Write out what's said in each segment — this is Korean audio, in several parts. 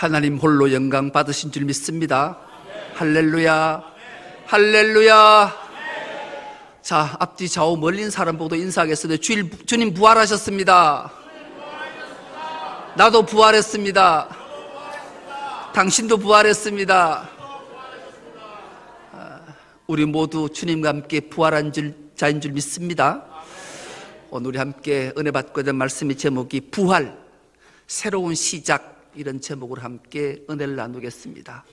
하나님 홀로 영광 받으신 줄 믿습니다. 할렐루야, 할렐루야. 자, 앞뒤 좌우 멀린 사람 보고 인사하겠습니다. 주님 부활하셨습니다. 나도 부활했습니다. 당신도 부활했습니다. 우리 모두 주님과 함께 부활한 자인 줄 믿습니다. 오늘 우리 함께 은혜 받고 된 말씀의 제목이 부활, 새로운 시작, 이런 제목으로 함께 은혜를 나누겠습니다.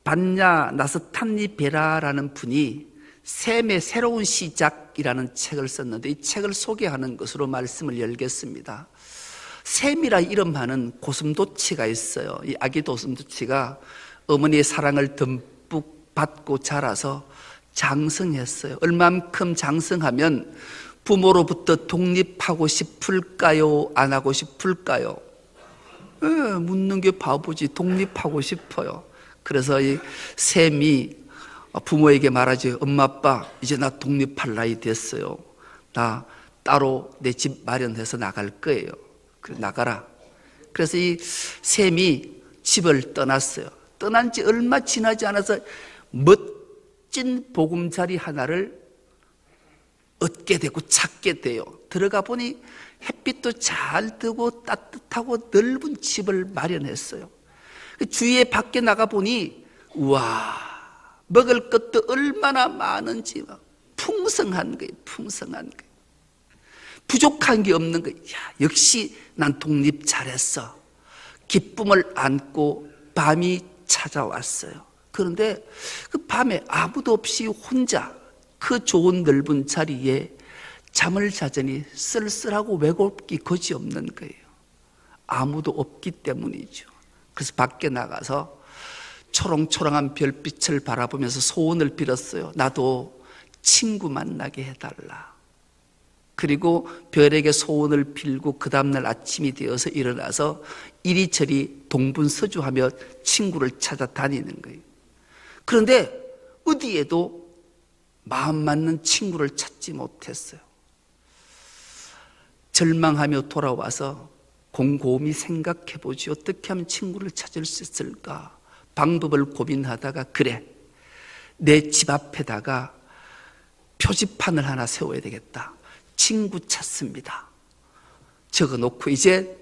반야 나스탄니 베라라는 분이 셈의 새로운 시작이라는 책을 썼는데, 이 책을 소개하는 것으로 말씀을 열겠습니다. 셈이라 이름하는 고슴도치가 있어요. 이 아기 고슴도치가 어머니의 사랑을 듬뿍 받고 자라서 장성했어요. 얼만큼 장성하면 부모로부터 독립하고 싶을까요? 안 하고 싶을까요? 묻는 게 바보지. 독립하고 싶어요. 그래서 이 셈이 부모에게 말하지. 엄마 아빠 이제 나 독립할 나이 됐어요. 나 따로 내 집 마련해서 나갈 거예요. 그래 나가라. 그래서 이 셈이 집을 떠났어요. 떠난 지 얼마 지나지 않아서 멋진 보금자리 하나를 얻게 되고 찾게 돼요. 들어가 보니 햇빛도 잘 뜨고 따뜻하고 넓은 집을 마련했어요. 주위에 밖에 나가 보니 우와, 먹을 것도 얼마나 많은지 풍성한 거예요. 풍성한 거예요. 부족한 게 없는 거예요. 야, 역시 난 독립 잘했어. 기쁨을 안고 밤이 찾아왔어요. 그런데 그 밤에 아무도 없이 혼자 그 좋은 넓은 자리에 잠을 자자니 쓸쓸하고 외롭기 거지없는 거예요. 아무도 없기 때문이죠. 그래서 밖에 나가서 초롱초롱한 별빛을 바라보면서 소원을 빌었어요. 나도 친구 만나게 해달라. 그리고 별에게 소원을 빌고 그 다음날 아침이 되어서 일어나서 이리저리 동분서주하며 친구를 찾아다니는 거예요. 그런데 어디에도 마음 맞는 친구를 찾지 못했어요. 절망하며 돌아와서 곰곰이 생각해보지. 어떻게 하면 친구를 찾을 수 있을까? 방법을 고민하다가 그래, 내 집 앞에다가 표지판을 하나 세워야 되겠다. 친구 찾습니다. 적어놓고 이제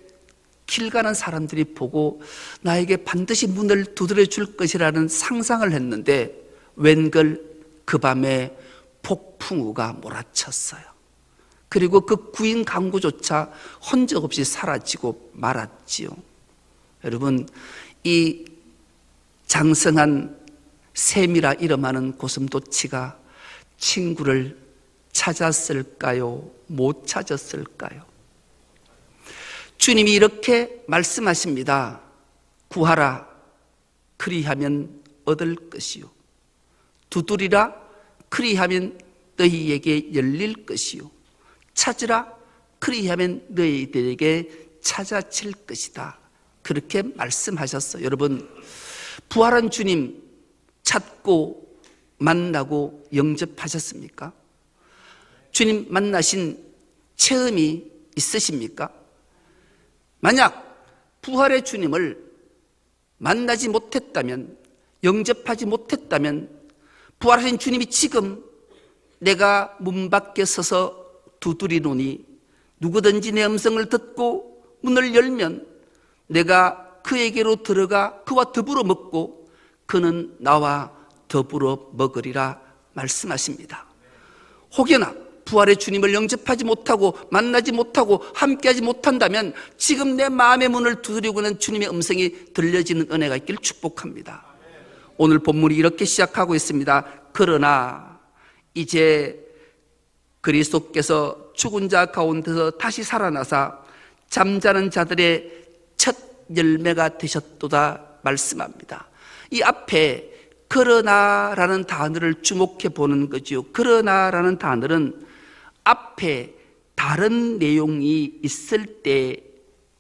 길 가는 사람들이 보고 나에게 반드시 문을 두드려 줄 것이라는 상상을 했는데 웬걸 그 밤에 폭풍우가 몰아쳤어요. 그리고 그 구인 강구조차 흔적 없이 사라지고 말았지요. 여러분, 이 장성한 셈이라 이름하는 고슴도치가 친구를 찾았을까요? 못 찾았을까요? 주님이 이렇게 말씀하십니다. 구하라, 그리하면 얻을 것이요. 두드리라, 그리하면 너희에게 열릴 것이요. 찾으라, 그리하면 너희들에게 찾아질 것이다. 그렇게 말씀하셨어요. 여러분, 부활한 주님 찾고 만나고 영접하셨습니까? 주님 만나신 체험이 있으십니까? 만약 부활의 주님을 만나지 못했다면, 영접하지 못했다면, 부활하신 주님이 지금 내가 문 밖에 서서 두드리노니 누구든지 내 음성을 듣고 문을 열면 내가 그에게로 들어가 그와 더불어 먹고 그는 나와 더불어 먹으리라 말씀하십니다. 혹여나 부활의 주님을 영접하지 못하고 만나지 못하고 함께하지 못한다면 지금 내 마음의 문을 두드리고 있는 주님의 음성이 들려지는 은혜가 있길 축복합니다. 오늘 본문이 이렇게 시작하고 있습니다. 그러나 이제 그리스도께서 죽은 자 가운데서 다시 살아나사 잠자는 자들의 첫 열매가 되셨도다 말씀합니다. 이 앞에 그러나라는 단어를 주목해 보는 거죠. 그러나라는 단어는 앞에 다른 내용이 있을 때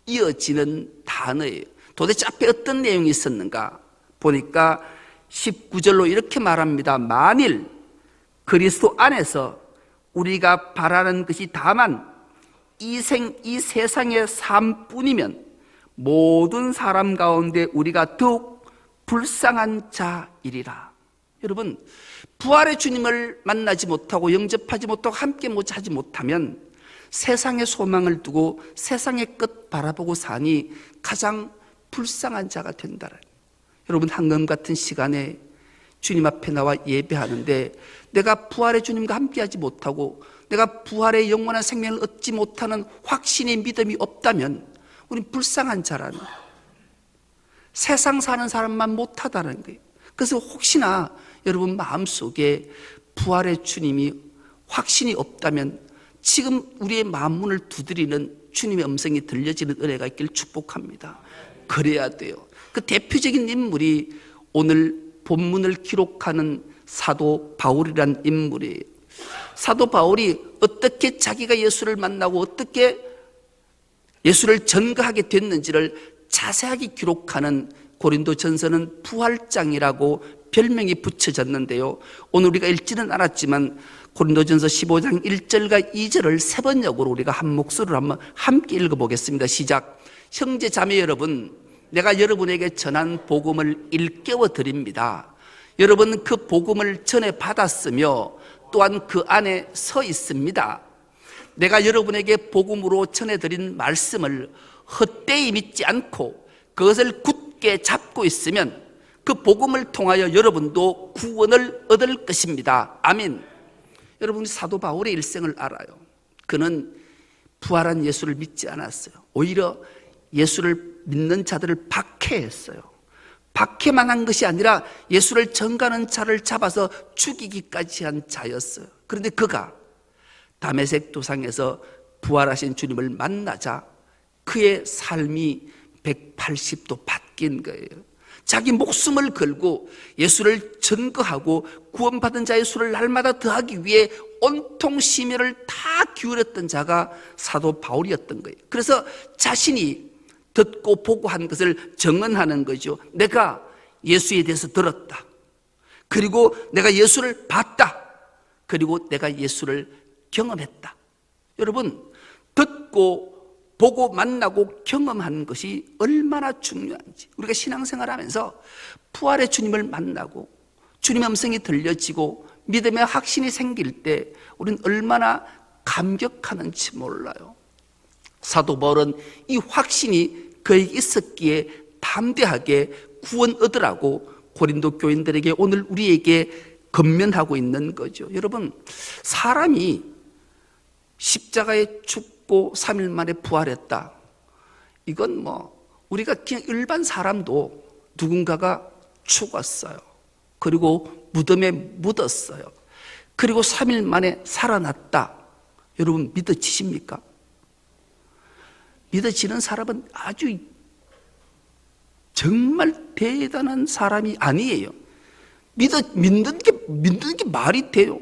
이어지는 단어예요. 도대체 앞에 어떤 내용이 있었는가 보니까 19절로 이렇게 말합니다. 만일 그리스도 안에서 우리가 바라는 것이 다만 이 세상의 삶뿐이면 모든 사람 가운데 우리가 더욱 불쌍한 자이리라. 여러분, 부활의 주님을 만나지 못하고 영접하지 못하고 함께 하지 못하면 세상의 소망을 두고 세상의 끝 바라보고 사니 가장 불쌍한 자가 된다. 여러분, 황금 같은 시간에 주님 앞에 나와 예배하는데 내가 부활의 주님과 함께하지 못하고 내가 부활의 영원한 생명을 얻지 못하는 확신의 믿음이 없다면 우린 불쌍한 자라는 거예요. 세상 사는 사람만 못하다는 거예요. 그래서 혹시나 여러분 마음속에 부활의 주님이 확신이 없다면 지금 우리의 마음문을 두드리는 주님의 음성이 들려지는 은혜가 있길 축복합니다. 그래야 돼요. 그 대표적인 인물이 오늘 본문을 기록하는 사도 바울이란 인물이에요. 사도 바울이 어떻게 자기가 예수를 만나고 어떻게 예수를 전가하게 됐는지를 자세하게 기록하는 고린도전서는 부활장이라고 별명이 붙여졌는데요. 오늘 우리가 읽지는 않았지만 고린도전서 15장 1절과 2절을 세 번역으로 우리가 한 목소리로 한번 함께 읽어보겠습니다. 시작. 형제 자매 여러분, 내가 여러분에게 전한 복음을 일깨워 드립니다. 여러분 그 복음을 전해 받았으며 또한 그 안에 서 있습니다. 내가 여러분에게 복음으로 전해드린 말씀을 헛되이 믿지 않고 그것을 굳게 잡고 있으면 그 복음을 통하여 여러분도 구원을 얻을 것입니다. 아멘. 여러분이 사도 바울의 일생을 알아요. 그는 부활한 예수를 믿지 않았어요. 오히려 예수를 믿는 자들을 박해했어요. 박해만 한 것이 아니라 예수를 전가하는 자를 잡아서 죽이기까지 한 자였어요. 그런데 그가 다메섹 도상에서 부활하신 주님을 만나자 그의 삶이 180도 바뀐 거예요. 자기 목숨을 걸고 예수를 전거하고 구원받은 자의 수를 날마다 더하기 위해 온통 심혈을 다 기울였던 자가 사도 바울이었던 거예요. 그래서 자신이 듣고 보고 한 것을 증언하는 거죠. 내가 예수에 대해서 들었다. 그리고 내가 예수를 봤다. 그리고 내가 예수를 경험했다. 여러분, 듣고 보고 만나고 경험하는 것이 얼마나 중요한지. 우리가 신앙생활 하면서 부활의 주님을 만나고 주님의 음성이 들려지고 믿음의 확신이 생길 때 우리는 얼마나 감격하는지 몰라요. 사도 바울은 이 확신이 그에게 있었기에 담대하게 구원 얻으라고 고린도 교인들에게 오늘 우리에게 권면하고 있는 거죠. 여러분, 사람이 십자가에 죽고 3일 만에 부활했다. 이건 우리가 그냥 일반 사람도 누군가가 죽었어요. 그리고 무덤에 묻었어요. 그리고 3일 만에 살아났다. 여러분 믿어지십니까? 믿어지는 사람은 아주 정말 대단한 사람이 아니에요. 믿는 게 말이 돼요.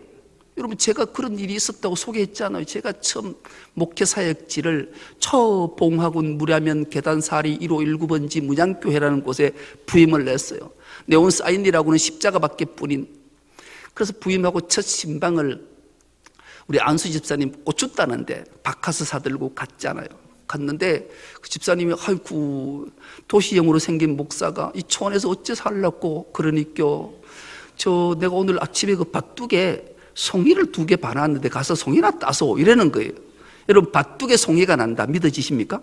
여러분, 제가 그런 일이 있었다고 소개했잖아요. 제가 처음 목회사역지를 처봉학원 무ля면 계단사리 1호 19번지 문양교회라는 곳에 부임을 냈어요. 네온 사인이라고는 십자가밖에 뿐인. 그래서 부임하고 첫 신방을 우리 안수 집사님 고추 따는데 바카스 사들고 갔잖아요. 갔는데 그 집사님이 아이고 도시형으로 생긴 목사가 이 초원에서 어째 살라고 그러니까 내가 오늘 아침에 그 밭둑에 송이를 2개 봐놨는데 가서 송이나 따서 이러는 거예요. 여러분, 밭둑에 송이가 난다 믿어지십니까?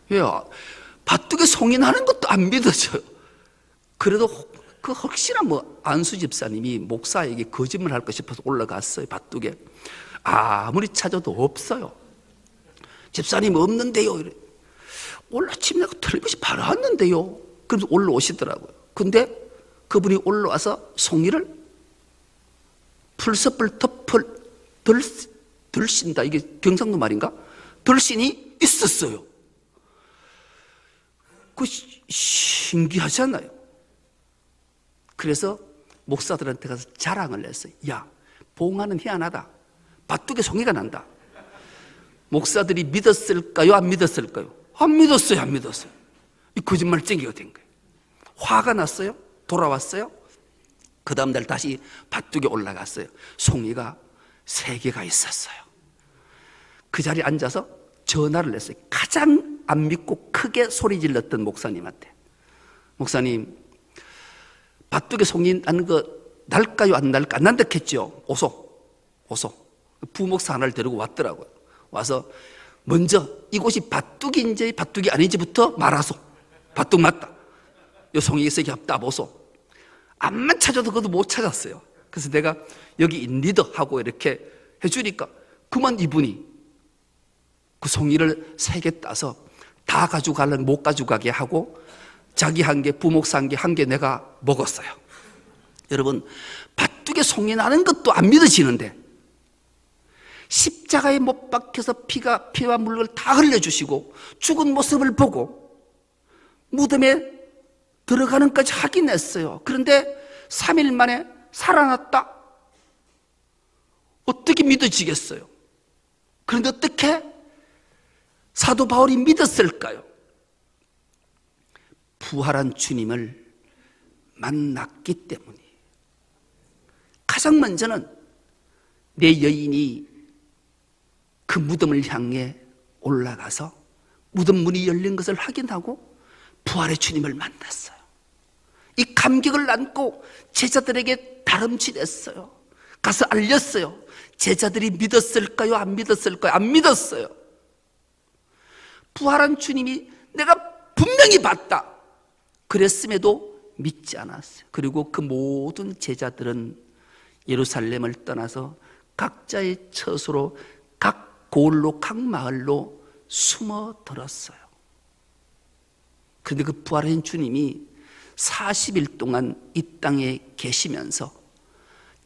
왜요? 밭둑에 송이 나는 것도 안 믿어져요. 그래도 그 혹시나 안수 집사님이 목사에게 거짓말 할까 싶어서 올라갔어요. 밭둑에. 아무리 찾아도 없어요. 집사님 없는데요. 이래. 오늘 아침에 내가 텔레비전 바로 왔는데요. 그래서 올라오시더라고요. 근데 그분이 올라와서 송이를 풀섭을 덜신다. 이게 경상도 말인가? 덜신이 있었어요. 그 신기하잖아요. 그래서 목사들한테 가서 자랑을 했어요. 야, 봉화는 희한하다. 밭둑에 송이가 난다. 목사들이 믿었을까요? 안 믿었을까요? 안 믿었어요. 안 믿었어요. 이 거짓말쟁이가 된 거예요. 화가 났어요. 돌아왔어요. 그 다음 날 다시 밭둑에 올라갔어요. 송이가 3개가 있었어요. 그 자리에 앉아서 전화를 했어요. 가장 안 믿고 크게 소리 질렀던 목사님한테, 목사님, 밭둑에 송이 나는 거 날까요 안 날까? 안 난다겠죠. 오소. 부목사 하나를 데리고 왔더라고요. 와서 먼저 이곳이 밭둑인지 밭둑이 아닌지부터 말하소. 밭둑 맞다. 요 송이가 있어 없다 보소. 암만 찾아도 그것도 못 찾았어요. 그래서 내가 여기 인리더 하고 이렇게 해주니까 그만 이분이 그 송이를 3개 따서 다 가져가려면 못 가져가게 하고 자기 1개, 부목사 1개, 1개 내가 먹었어요. 여러분, 밭둑에 송이 나는 것도 안 믿어지는데 십자가에 못 박혀서 피와 물을 다 흘려주시고 죽은 모습을 보고 무덤에 들어가는 것까지 확인했어요. 그런데 3일 만에 살아났다? 어떻게 믿어지겠어요? 그런데 어떻게 사도 바울이 믿었을까요? 부활한 주님을 만났기 때문이에요. 가장 먼저는 내 여인이 그 무덤을 향해 올라가서 무덤 문이 열린 것을 확인하고 부활의 주님을 만났어요. 이 감격을 안고 제자들에게 다름질했어요. 가서 알렸어요. 제자들이 믿었을까요? 안 믿었을까요? 안 믿었어요. 부활한 주님이 내가 분명히 봤다 그랬음에도 믿지 않았어요. 그리고 그 모든 제자들은 예루살렘을 떠나서 각자의 처소로 각 고을로 각 마을로 숨어들었어요. 그런데 그 부활한 주님이 40일 동안 이 땅에 계시면서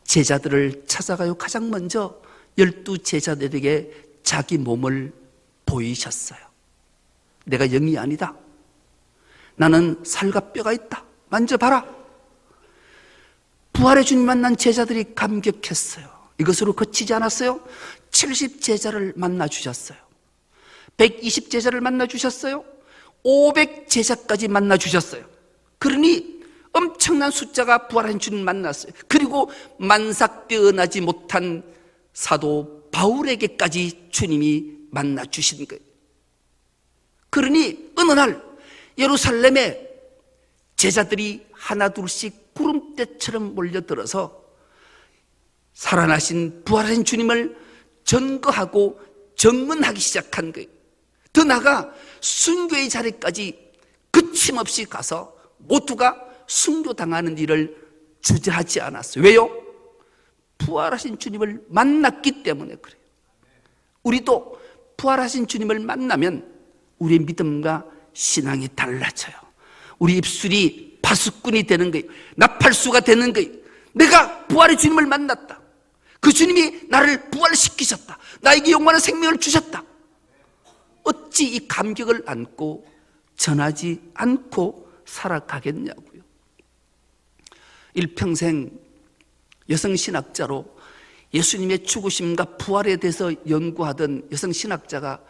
제자들을 찾아가요. 가장 먼저 12제자들에게 자기 몸을 보이셨어요. 내가 영이 아니다. 나는 살과 뼈가 있다. 만져봐라. 부활의 주님 만난 제자들이 감격했어요. 이것으로 그치지 않았어요. 70제자를 만나주셨어요. 120제자를 만나주셨어요. 500제자까지 만나주셨어요. 그러니 엄청난 숫자가 부활한 주님 만났어요. 그리고 만삭 뛰어나지 못한 사도 바울에게까지 주님이 만나주신 거예요. 그러니 어느 날 예루살렘에 제자들이 하나둘씩 구름대처럼 몰려들어서 살아나신 부활한 주님을 전거하고 정문하기 시작한 거예요. 더 나아가 순교의 자리까지 그침없이 가서 모두가 순교당하는 일을 주저하지 않았어요. 왜요? 부활하신 주님을 만났기 때문에 그래요. 우리도 부활하신 주님을 만나면 우리의 믿음과 신앙이 달라져요. 우리 입술이 파수꾼이 되는 거예요. 나팔수가 되는 거예요. 내가 부활의 주님을 만났다. 그 주님이 나를 부활시키셨다. 나에게 영원한 생명을 주셨다. 어찌 이 감격을 안고 전하지 않고 살아가겠냐고요. 일평생 여성신학자로 예수님의 죽으심과 부활에 대해서 연구하던 여성신학자가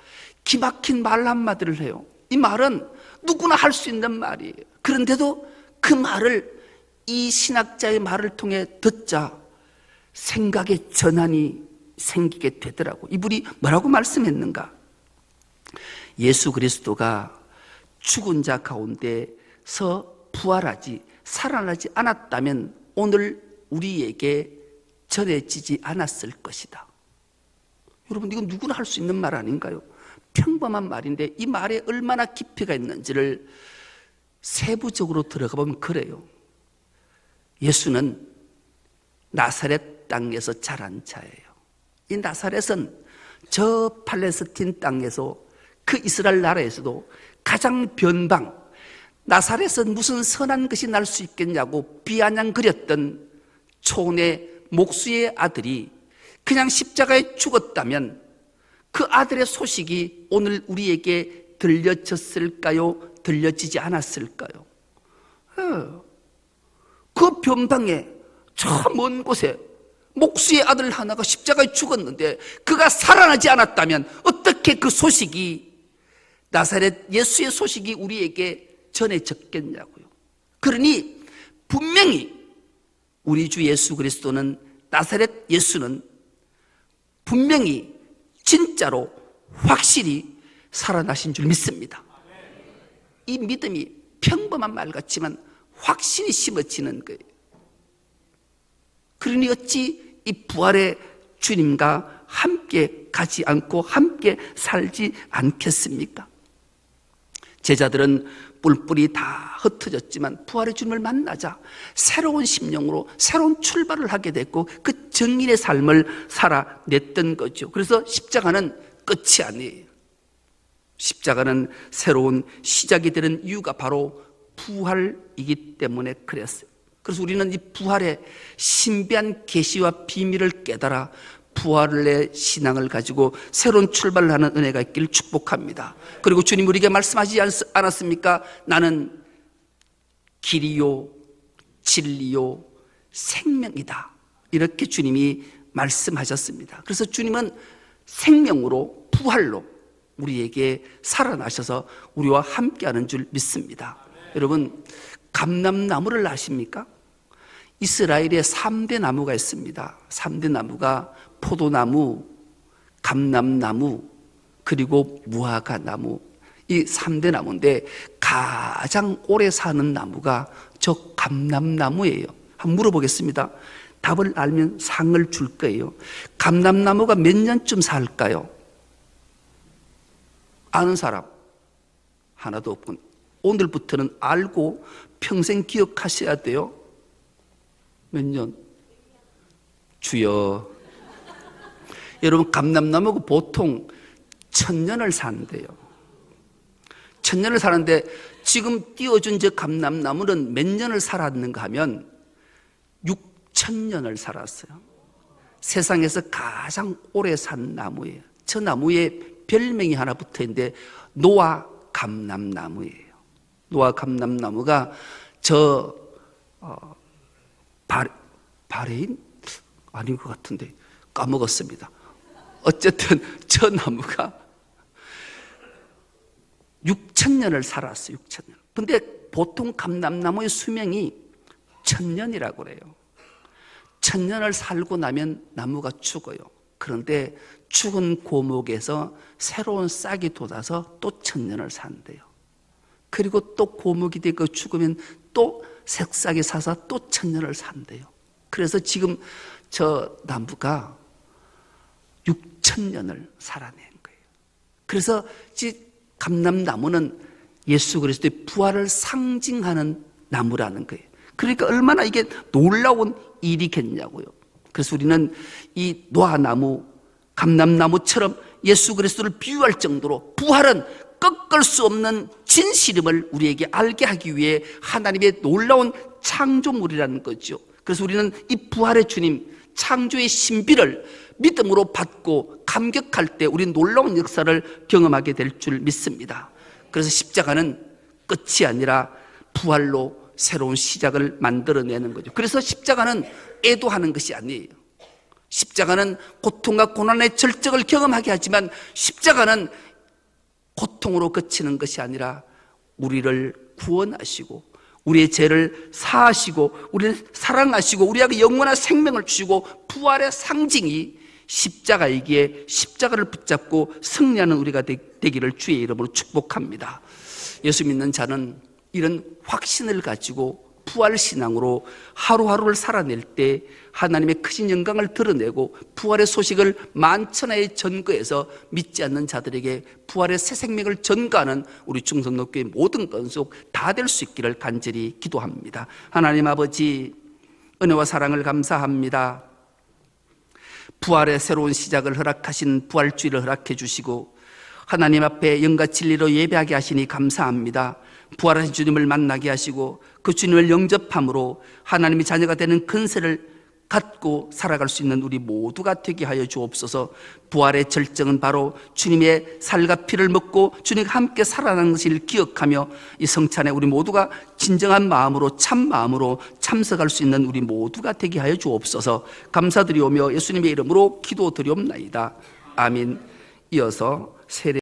기막힌 말 한마디를 해요. 이 말은 누구나 할 수 있는 말이에요. 그런데도 그 말을 이 신학자의 말을 통해 듣자 생각의 전환이 생기게 되더라고. 이분이 뭐라고 말씀했는가? 예수 그리스도가 죽은 자 가운데서 부활하지 살아나지 않았다면 오늘 우리에게 전해지지 않았을 것이다. 여러분, 이건 누구나 할 수 있는 말 아닌가요? 평범한 말인데 이 말에 얼마나 깊이가 있는지를 세부적으로 들어가 보면 그래요. 예수는 나사렛 땅에서 자란 자예요. 이 나사렛은 저 팔레스틴 땅에서 그 이스라엘 나라에서도 가장 변방, 나사렛은 무슨 선한 것이 날 수 있겠냐고 비아냥거렸던 촌의 목수의 아들이 그냥 십자가에 죽었다면 그 아들의 소식이 오늘 우리에게 들려졌을까요? 들려지지 않았을까요? 그 변방에 저 먼 곳에 목수의 아들 하나가 십자가에 죽었는데 그가 살아나지 않았다면 어떻게 그 소식이, 나사렛 예수의 소식이 우리에게 전해졌겠냐고요. 그러니 분명히 우리 주 예수 그리스도는, 나사렛 예수는 분명히 진짜로 확실히 살아나신 줄 믿습니다. 이 믿음이 평범한 말 같지만 확신이 심어지는 거예요. 그러니 어찌 이 부활의 주님과 함께 가지 않고 함께 살지 않겠습니까? 제자들은 뿔뿔이 다 흩어졌지만 부활의 주님을 만나자 새로운 심령으로 새로운 출발을 하게 됐고 그 정인의 삶을 살아냈던 거죠. 그래서 십자가는 끝이 아니에요. 십자가는 새로운 시작이 되는 이유가 바로 부활이기 때문에 그랬어요. 그래서 우리는 이 부활의 신비한 계시와 비밀을 깨달아 부활의 신앙을 가지고 새로운 출발을 하는 은혜가 있기를 축복합니다. 그리고 주님 우리에게 말씀하지 않았습니까? 나는 길이요 진리요 생명이다. 이렇게 주님이 말씀하셨습니다. 그래서 주님은 생명으로 부활로 우리에게 살아나셔서 우리와 함께하는 줄 믿습니다. 여러분, 감람나무를 아십니까? 이스라엘에 3대 나무가 있습니다. 3대 나무가 포도나무, 감람나무, 그리고 무화과나무. 이 3대 나무인데 가장 오래 사는 나무가 저 감람나무예요. 한번 물어보겠습니다. 답을 알면 상을 줄 거예요. 감람나무가 몇 년쯤 살까요? 아는 사람 하나도 없군. 오늘부터는 알고 평생 기억하셔야 돼요. 몇 년? 주여. 여러분, 감람나무가 보통 1000년을 산대요. 1000년을 사는데 지금 띄워준 저 감람나무는 몇 년을 살았는가 하면 6000년을 살았어요. 세상에서 가장 오래 산 나무예요. 저 나무에 별명이 하나 붙어 있는데 노아 감람나무예요. 노아 감람나무가 저 바레인? 아닌 것 같은데 까먹었습니다. 어쨌든 저 나무가 6000년을 살았어요. 6000년. 근데 보통 감람나무의 수명이 1000년이라고 그래요. 1000년을 살고 나면 나무가 죽어요. 그런데 죽은 고목에서 새로운 싹이 돋아서 또 1000년을 산대요. 그리고 또 고목이 되고 죽으면 또 새싹이 사서 또 1000년을 산대요. 그래서 지금 저 나무가 6000년을 살아낸 거예요. 그래서 감람나무는 예수 그리스도의 부활을 상징하는 나무라는 거예요. 그러니까 얼마나 이게 놀라운 일이겠냐고요. 그래서 우리는 이 노아나무, 감람나무처럼 예수 그리스도를 비유할 정도로 부활은 꺾을 수 없는 진실임을 우리에게 알게 하기 위해 하나님의 놀라운 창조물이라는 거죠. 그래서 우리는 이 부활의 주님, 창조의 신비를 믿음으로 받고 감격할 때 우리는 놀라운 역사를 경험하게 될 줄 믿습니다. 그래서 십자가는 끝이 아니라 부활로 새로운 시작을 만들어내는 거죠. 그래서 십자가는 애도하는 것이 아니에요. 십자가는 고통과 고난의 절정을 경험하게 하지만 십자가는 고통으로 그치는 것이 아니라 우리를 구원하시고 우리의 죄를 사하시고 우리를 사랑하시고 우리에게 영원한 생명을 주시고 부활의 상징이 십자가이기에 십자가를 붙잡고 승리하는 우리가 되기를 주의 이름으로 축복합니다. 예수 믿는 자는 이런 확신을 가지고 부활신앙으로 하루하루를 살아낼 때 하나님의 크신 영광을 드러내고 부활의 소식을 만천하에 전거해서 믿지 않는 자들에게 부활의 새 생명을 전가하는 우리 충성로교회 모든 건속 다 될 수 있기를 간절히 기도합니다. 하나님 아버지, 은혜와 사랑을 감사합니다. 부활의 새로운 시작을 허락하신 부활주의를 허락해 주시고 하나님 앞에 영과 진리로 예배하게 하시니 감사합니다. 부활하신 주님을 만나게 하시고 그 주님을 영접함으로 하나님의 자녀가 되는 근세를 갖고 살아갈 수 있는 우리 모두가 되게 하여 주옵소서. 부활의 절정은 바로 주님의 살과 피를 먹고 주님과 함께 살아나는 것을 기억하며 이 성찬에 우리 모두가 진정한 마음으로 참 마음으로 참석할 수 있는 우리 모두가 되게 하여 주옵소서. 감사드리오며 예수님의 이름으로 기도드리옵나이다. 아멘. 이어서 세례